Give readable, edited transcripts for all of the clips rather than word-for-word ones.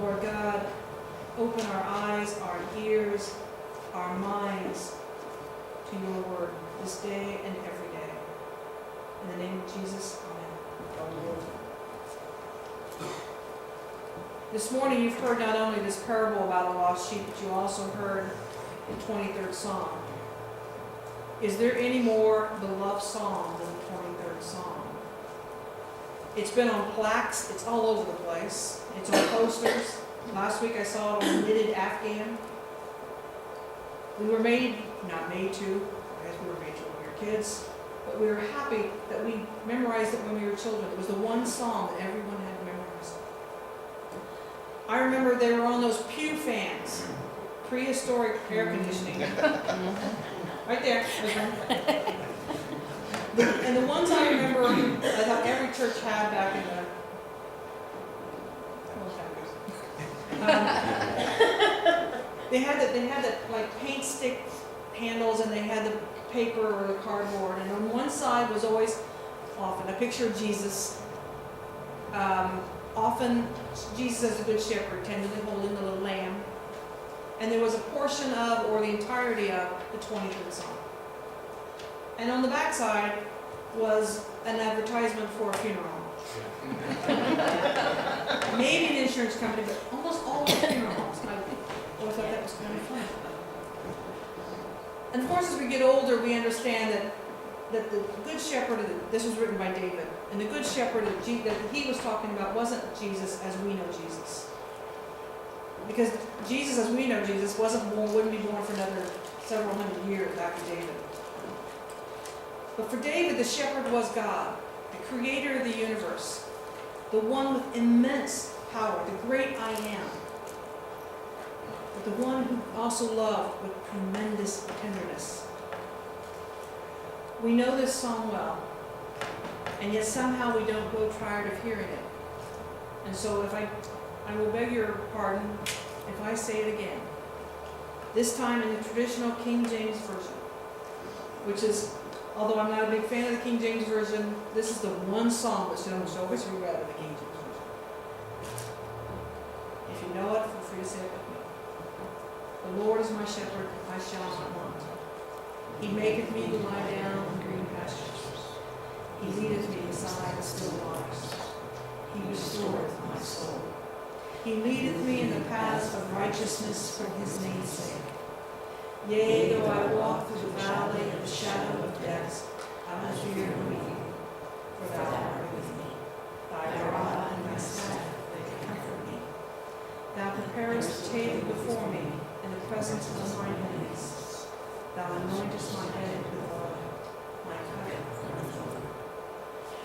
Lord God, open our eyes, our ears, our minds to your word this day and every day. In the name of Jesus, amen. This morning you've heard not only this parable about a lost sheep, but you also heard the 23rd Psalm. Is there any more beloved psalm than the 23rd Psalm? It's been on plaques. It's all over the place. It's on posters. Last week I saw it on a knitted Afghan. We were not made to, I guess we were made to when we were kids, but we were happy that we memorized it when we were children. It was the one psalm that everyone had memorized. I remember they were on those pew fans, prehistoric air conditioning. Right there. And the ones I remember, I thought every church had back in the they had that like paint stick handles, and they had the paper or the cardboard, and on one side was always often a picture of Jesus. Often Jesus as a good shepherd, tenderly holding the little lamb. And there was a portion of, or the entirety of, the 23rd Psalm. And on the back side was an advertisement for a funeral home. Maybe an insurance company, but almost all the funeral homes. I always thought that was kind of fun. And of course, as we get older, we understand that the Good Shepherd, this was written by David, and the Good Shepherd that he was talking about wasn't Jesus as we know Jesus. Because Jesus, as we know Jesus, wouldn't be born for another several hundred years after David. But for David, the shepherd was God, the creator of the universe, the one with immense power, the great I am, but the one who also loved with tremendous tenderness. We know this song well, and yet somehow we don't grow tired of hearing it. And so I will beg your pardon if I say it again. This time in the traditional King James Version, which is, although I'm not a big fan of the King James Version, this is the one song that should almost always be read in the King James Version. If you know it, feel free to say it with me. The Lord is my shepherd, I shall not want. He maketh me to lie down in green pastures. He leadeth me beside the still waters. He restoreth my soul. He leadeth me in the paths of righteousness for his name's sake. Yea, though I walk through the valley of the shadow of death, I will fear no evil, for thou art with me. Thy rod and thy staff, they comfort me. Thou preparest a table before me in the presence of mine enemies. Thou anointest my head with oil, my cup runneth over.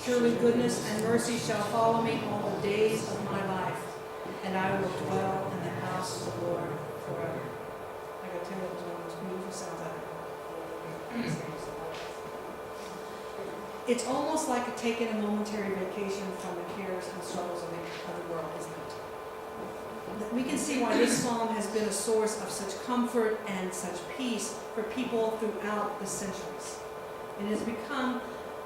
Surely goodness and mercy shall follow me all the days of my life, and I will dwell in the house of the Lord forever. I got to tell you, it was one of the most beautiful sounds I've ever heard. It's almost like taking a momentary vacation from the cares and struggles of the world, isn't it? We can see why this psalm has been a source of such comfort and such peace for people throughout the centuries. It has become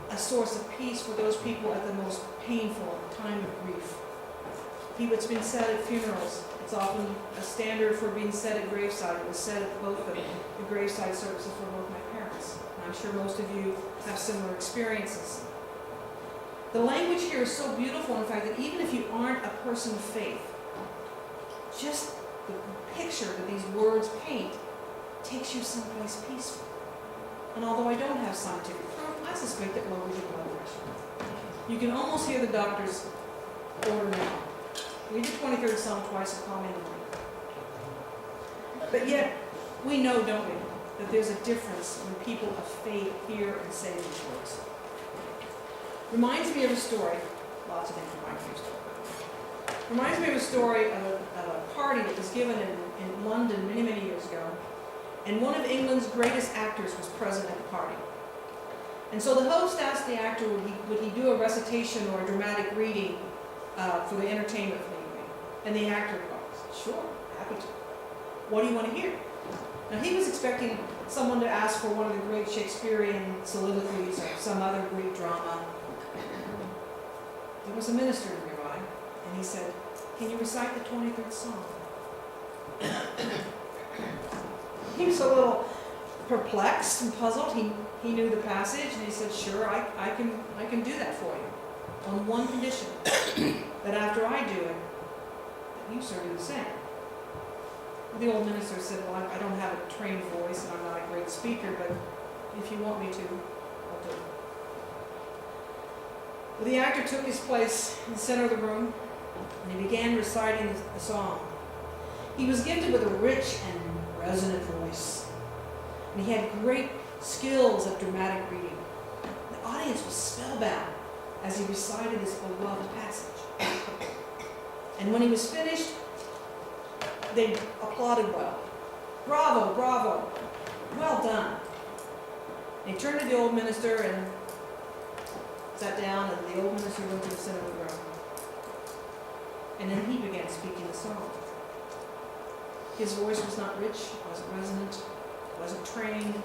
a source of peace for those people at the most painful time of grief. It's been said at funerals. It's often a standard for being said at graveside. It was said at both of the graveside services for both my parents. And I'm sure most of you have similar experiences. The language here is so beautiful, in fact, that even if you aren't a person of faith, just the picture that these words paint takes you someplace peaceful. And although I don't have scientific proof, I suspect it lowers your blood pressure. You can almost hear the doctor's order now. Read the 23rd Psalm twice and call me in the morning. But yet, we know, don't we, that there's a difference when people of faith hear and say these words. Reminds me of a story. Lots of things remind me of a story. Reminds me of a story of a party that was given in London many, many years ago. And one of England's greatest actors was present at the party. And so the host asked the actor, would he do a recitation or a dramatic reading for the entertainment for the evening? And the actor goes, sure, happy to. What do you want to hear? Now he was expecting someone to ask for one of the great Shakespearean soliloquies or some other Greek drama. There was a minister nearby, and he said, can you recite the 23rd Psalm? He was a little perplexed and puzzled. He knew the passage, and he said, sure, I can do that for you, on one condition, that after I do it, that you, sir, do the same. The old minister said, well, I don't have a trained voice, and I'm not a great speaker, but if you want me to, I'll do it. Well, the actor took his place in the center of the room, and he began reciting the song. He was gifted with a rich and resonant voice, and he had great skills of dramatic reading. The audience was spellbound as he recited this beloved passage. And when he was finished, they applauded well. Bravo, bravo, well done. And he turned to the old minister and sat down, and the old minister went to the center of the room. And then he began speaking the song. His voice was not rich, wasn't resonant, wasn't trained.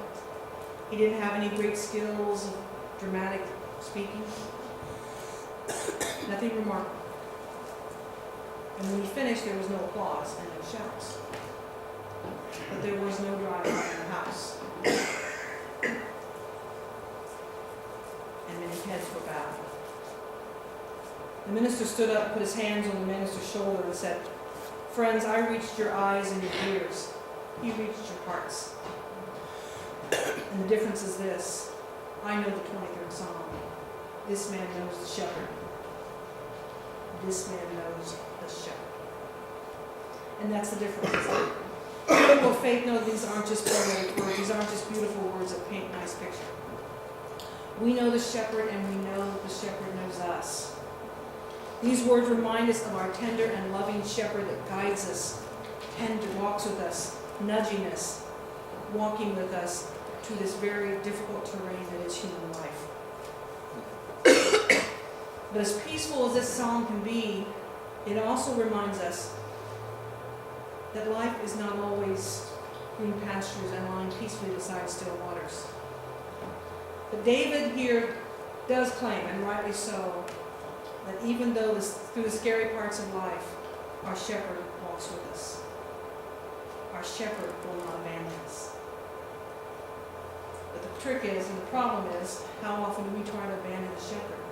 He didn't have any great skills of dramatic speaking. Nothing remarkable. And when he finished, there was no applause and no shouts. But there was no drive-by in the house. And many heads were bowed. The minister stood up, put his hands on the minister's shoulder, and said, friends, I reached your eyes and your ears. He reached your hearts. And the difference is this. I know the 23rd Psalm. This man knows the shepherd. This man knows the shepherd. And that's the difference. People of faith know these aren't just poetic words. These aren't just beautiful words that paint a nice picture. We know the shepherd, and we know the shepherd knows us. These words remind us of our tender and loving shepherd that guides us, walks with us, nudging us, walking with us to this very difficult terrain that is human life. But as peaceful as this psalm can be, it also reminds us that life is not always green pastures and lying peacefully beside still waters. But David here does claim, and rightly so, that even though through the scary parts of life, our shepherd walks with us. Our shepherd will not abandon us. But the trick is, and the problem is, how often do we try to abandon the shepherd?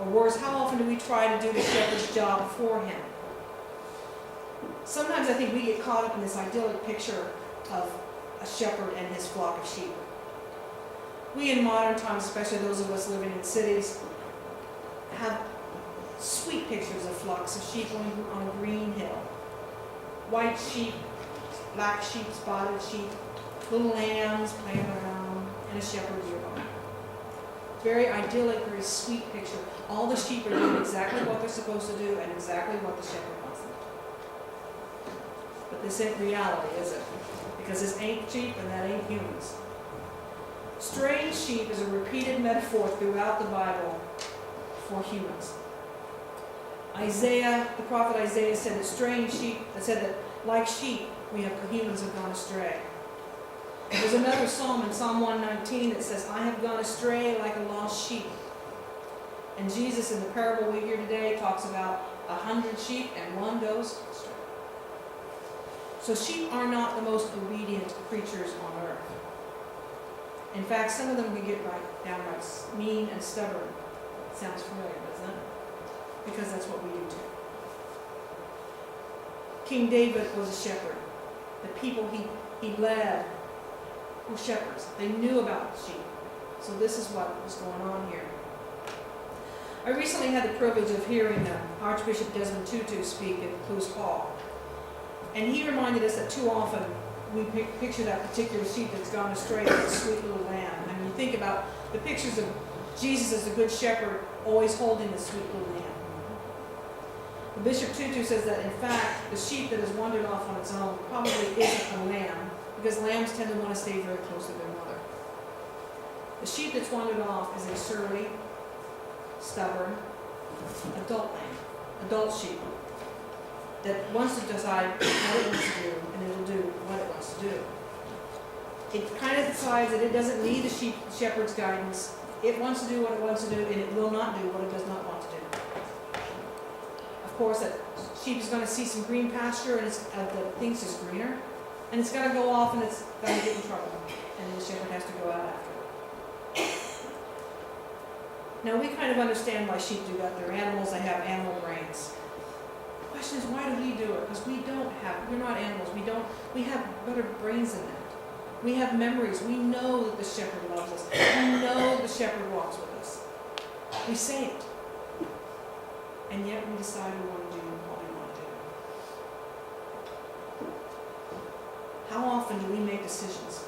Or worse, how often do we try to do the shepherd's job for him? Sometimes I think we get caught up in this idyllic picture of a shepherd and his flock of sheep. We in modern times, especially those of us living in cities, have sweet pictures of flocks of sheep going on a green hill. White sheep, black sheep, spotted sheep, little lambs playing around, and a shepherd nearby. Very idyllic, very sweet picture. All the sheep are doing exactly what they're supposed to do and exactly what the shepherd wants them to do. But this ain't reality, is it? Because this ain't sheep and that ain't humans. Straying sheep is a repeated metaphor throughout the Bible for humans. The prophet Isaiah said that straying sheep, said that like sheep, humans have gone astray. There's another psalm in Psalm 119 that says, I have gone astray like a lost sheep. And Jesus in the parable we hear today talks about 100 sheep and one goes astray. So sheep are not the most obedient creatures on earth. In fact, some of them can get downright mean and stubborn. Sounds familiar, doesn't it? Because that's what we do too. King David was a shepherd. The people he led were shepherds. They knew about sheep. So this is what was going on here. I recently had the privilege of hearing Archbishop Desmond Tutu speak at Ploughe. And he reminded us that too often we picture that particular sheep that's gone astray as a sweet little lamb. I mean, you think about the pictures of Jesus as the good shepherd always holding the sweet little lamb. The Bishop Tutu says that, in fact, the sheep that has wandered off on its own probably isn't a lamb, because lambs tend to want to stay very close to their mother. The sheep that's wandered off is a surly, stubborn, adult sheep that wants to decide what it wants to do, and it'll do what it wants to do. It kind of decides that it doesn't need the shepherd's guidance. It wants to do what it wants to do, and it will not do what it does not want to do. A of course, that sheep is going to see some green pasture and the thing's just greener. And it's going to go off and it's going to get in trouble. And the shepherd has to go out after it. Now we kind of understand why sheep do that. They're animals, they have animal brains. The question is, why do we do it? Because we're not animals. We have better brains than that. We have memories. We know that the shepherd loves us. We know the shepherd walks with us. We say it. And yet we decide we want to do what we want to do. How often do we make decisions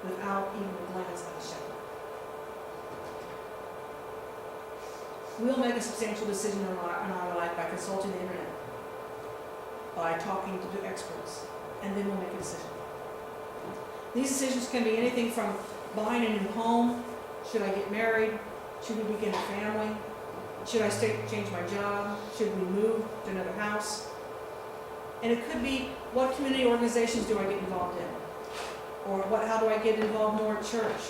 without even a glance at the shepherd? We'll make a substantial decision in our life by consulting the internet, by talking to experts, and then we'll make a decision. These decisions can be anything from buying a new home, should I get married, should we begin a family, should I change my job, should we move to another house. And it could be, what community organizations do I get involved in? Or how do I get involved more at church?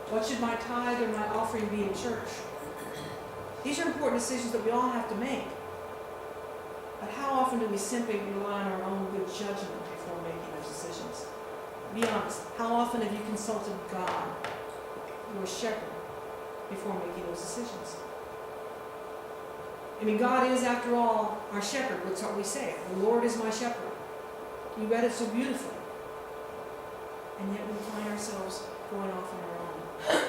What should my tithe or my offering be in church? These are important decisions that we all have to make. But how often do we simply rely on our own good judgment before making those decisions? Be honest, how often have you consulted God, your shepherd, before making those decisions? I mean, God is, after all, our shepherd. That's what we say. The Lord is my shepherd. You read it so beautifully. And yet we find ourselves going off on our own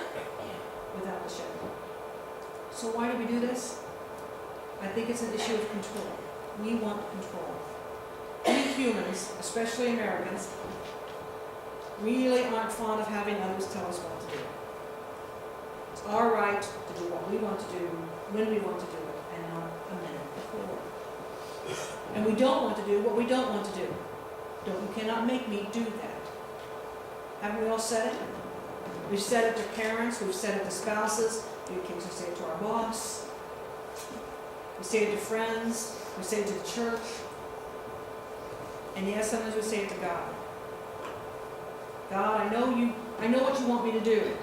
without the shepherd. So why do we do this? I think it's an issue of control. We want control. We humans, especially Americans, really aren't fond of having others tell us what to do. It's our right to do what we want to do, when we want to do it, and not a minute before. And we don't want to do what we don't want to do. You cannot make me do that. Haven't we all said it? We've said it to parents, we've said it to spouses, we occasionally say it to our boss, we say it to friends, we say it to the church, and yes, sometimes we say it to God. God, I know what you want me to do,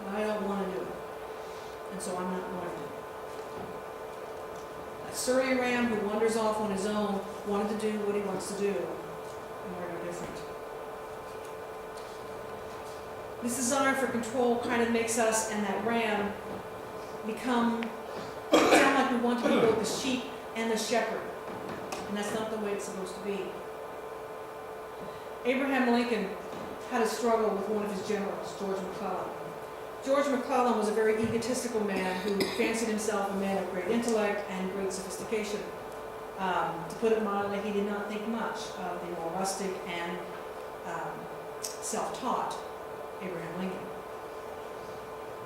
but I don't want to do it, and so I'm not going to do it. That surly ram who wanders off on his own wanted to do what he wants to do, and we're no different. This desire for control kind of makes us and that ram sound like we want to be both the sheep and the shepherd. And that's not the way it's supposed to be. Abraham Lincoln had a struggle with one of his generals, George McClellan. George McClellan was a very egotistical man who fancied himself a man of great intellect and great sophistication. To put it mildly, he did not think much of the more rustic and self-taught Abraham Lincoln.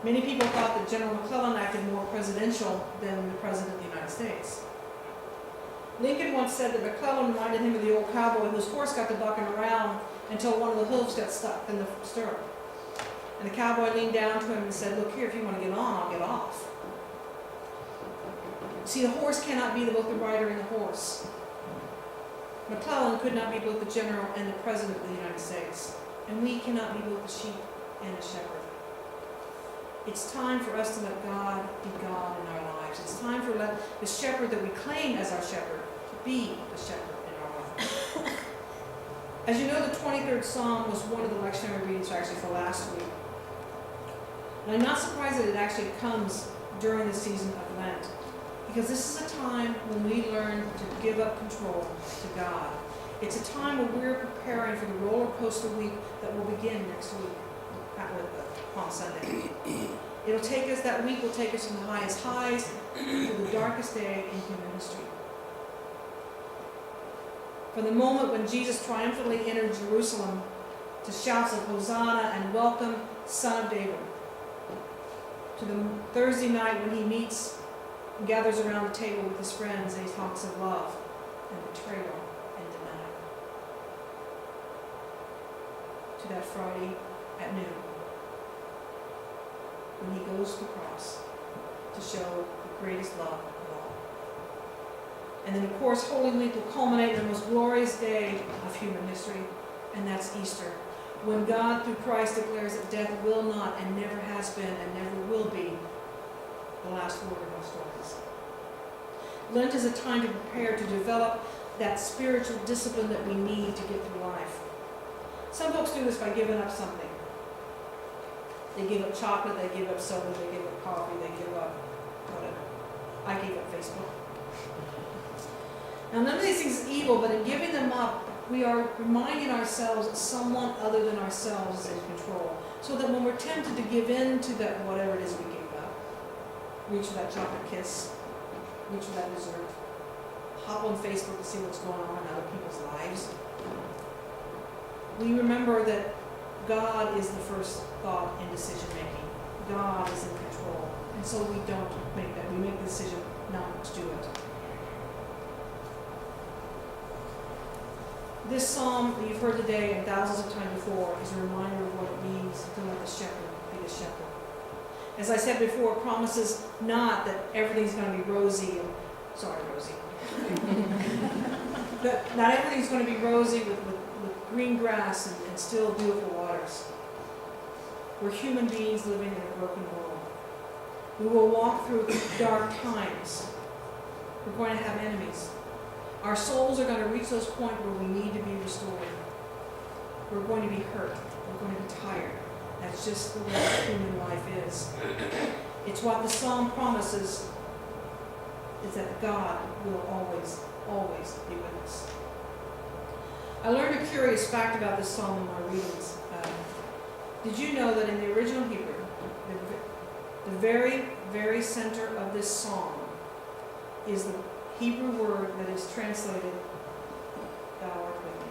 Many people thought that General McClellan acted more presidential than the President of the United States. Lincoln once said that McClellan reminded him of the old cowboy whose horse got to bucking around until one of the hooves got stuck in the stirrup. And the cowboy leaned down to him and said, "Look here, if you want to get on, I'll get off." See, the horse cannot be both the rider and the horse. McClellan could not be both the general and the President of the United States. And we cannot be both the sheep and the shepherd. It's time for us to let God be God in our lives. It's time for the shepherd that we claim as our shepherd to be the shepherd in our lives. As you know, the 23rd Psalm was one of the lectionary readings actually for last week. And I'm not surprised that it actually comes during the season of Lent, because this is a time when we learn to give up control to God. It's a time when we're preparing for the roller coaster week that will begin next week with Palm Sunday. That week will take us from the highest highs to the darkest day in human history. From the moment when Jesus triumphantly entered Jerusalem to shouts of Hosanna and welcome, Son of David, to the Thursday night when he meets and gathers around the table with his friends and he talks of love and betrayal and denial, to that Friday at noon when he goes to the cross to show the greatest love of all. And then, of course, Holy Week will culminate in the most glorious day of human history, and that's Easter, when God, through Christ, declares that death will not and never has been and never will be the last word of our stories. Lent is a time to prepare to develop that spiritual discipline that we need to get through life. Some folks do this by giving up something. They give up chocolate, they give up soda, they give up coffee, they give up whatever. I gave up Facebook. Now, none of these things is evil, but in giving them up, we are reminding ourselves that someone other than ourselves is in control. So that when we're tempted to give in to that, whatever it is we gave up, reach for that chocolate kiss, reach for that dessert, hop on Facebook to see what's going on in other people's lives, we remember that God is the first thought in decision making. God is in control. And so we don't make that. We make the decision not to do it. This psalm that you've heard today and thousands of times before is a reminder of what it means to let the shepherd be the shepherd. As I said before, it promises not that everything's going to be rosy and, sorry, Rosie. That not everything's going to be rosy with green grass and still beautiful waters. We're human beings living in a broken world. We will walk through dark times. We're going to have enemies. Our souls are going to reach those points where we need to be restored. We're going to be hurt. We're going to be tired. That's just the way human life is. It's what the psalm promises, is that God will always, always be with us. I learned a curious fact about this psalm in my readings. Did you know that in the original Hebrew, the very, very center of this psalm is the Hebrew word that is translated, thou art with me.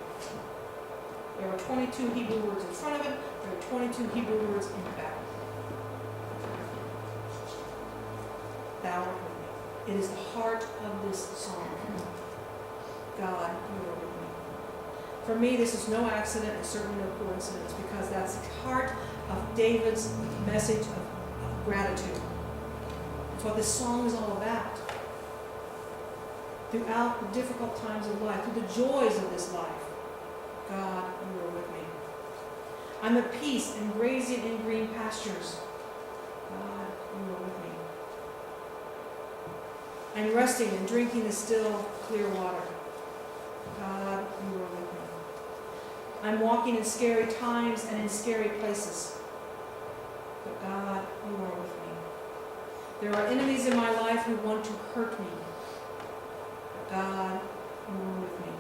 There are 22 Hebrew words in front of it. There are 22 Hebrew words in the back. Thou art with me. It is the heart of this psalm. God, you are with me. For me, this is no accident and certainly no coincidence, because that's the heart of David's message of gratitude. It's what this song is all about. Throughout the difficult times of life, through the joys of this life, God, you are with me. I'm at peace and grazing in green pastures. God, you are with me. I'm resting and drinking the still, clear water. God, you are with me. I'm walking in scary times and in scary places. But God, you are with me. There are enemies in my life who want to hurt me. But God, you are with me.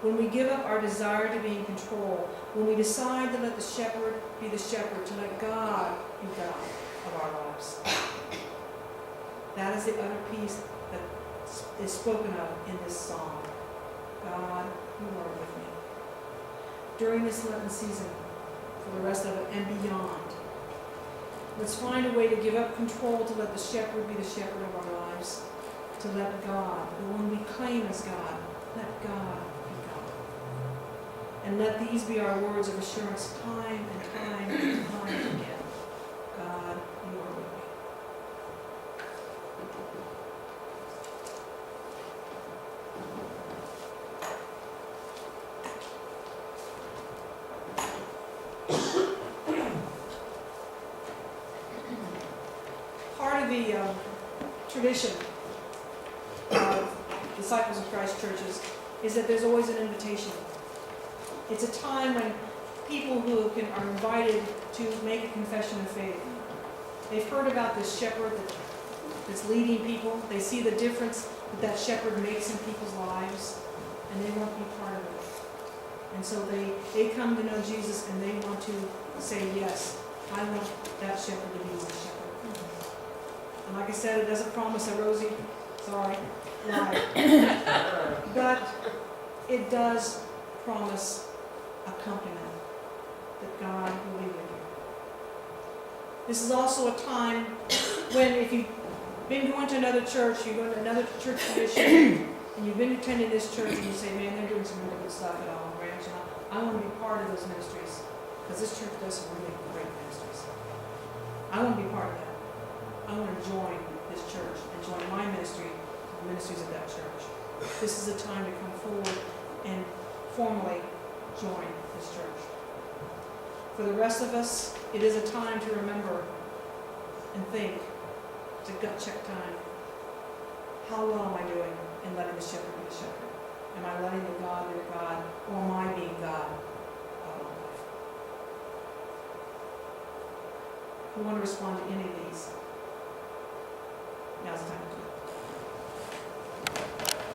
When we give up our desire to be in control, when we decide to let the shepherd be the shepherd, to let God be God of our lives, that is the utter peace that is spoken of in this song. God, you are with me. During this Lenten season, for the rest of it and beyond, let's find a way to give up control, to let the shepherd be the shepherd of our lives, to let God, the one we claim as God, let God be God. And let these be our words of assurance time and time and time again. God, you are with me. Part of the tradition of Disciples of Christ churches is that there's always an invitation. It's a time when people who are invited to make a confession of faith. They've heard about this shepherd that's leading people. They see the difference that shepherd makes in people's lives, and they want to be part of it. And so they come to know Jesus, and they want to say, yes, I want that shepherd to be my shepherd. And like I said, it doesn't promise a rosy, sorry, life. But it does promise accompaniment, that God will be with you. This is also a time when, if you've been going to another church, you go to another church tradition, and you've been attending this church, and you say, man, they're doing some really good stuff at Olive Branch, and I want to be part of those ministries, because this church does some really great ministries. I want to be part of that. I want to join this church and join my ministry, the ministries of that church. This is a time to come forward and formally join this church. For the rest of us, it is a time to remember and think. It's a gut check time. How well am I doing in letting the shepherd be the shepherd? Am I letting the God be the God, or am I being God of my life? Who want to respond to any of these? Now's the time.